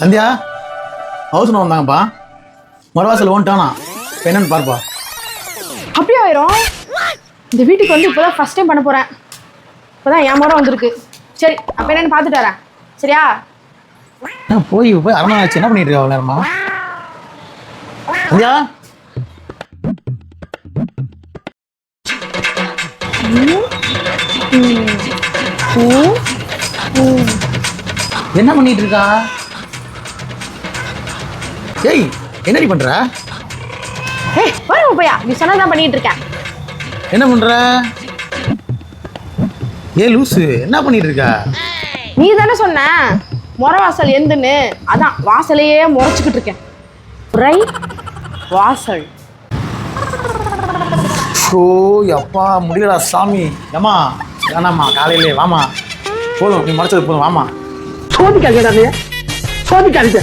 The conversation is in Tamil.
சந்தியா ஹவுஸ் ஓனர் வந்தாங்கப்பா. மறுவாசல் ஓன்ட்டானா இப்போ என்னன்னு பார்ப்பா. அப்படியே ஆயிரும். இந்த வீட்டுக்கு வந்து இப்போதான் ஃபர்ஸ்ட் டைம் பண்ண போறேன். இப்போதான் என் முறை வந்திருக்கு. சரி அப்போ என்னன்னு பார்த்துட்டு வரேன். சரியா? போய் அரை மணி ஆச்சு. என்ன பண்ணிட்டு இருக்கா அவ்வளோ நேரமா? சந்தியா என்ன பண்ணிட்டு இருக்கா? ஏய் என்னடி பண்ற? ஏய் வரும் போயா, நீ சொன்னதான் பண்ணிட்டு இருக்கேன். என்ன பண்ற? ஏ லூசு, என்ன பண்ணிட்டு இருக்கா? நீ தானே சொன்ன முறை வாசல் எந்துன்னு, அதான் வாசலையே முறைச்சிக்கிட்டு இருக்கேன். வாசல். ஷோ அப்பா முடியலடா சாமி. ஏமா வேணாம்மா, காலையிலே வாமா, போதும் நீ முறைச்சது போதும், வாமா. சோதிக்காதீங்க, சோதிக்காதீங்க.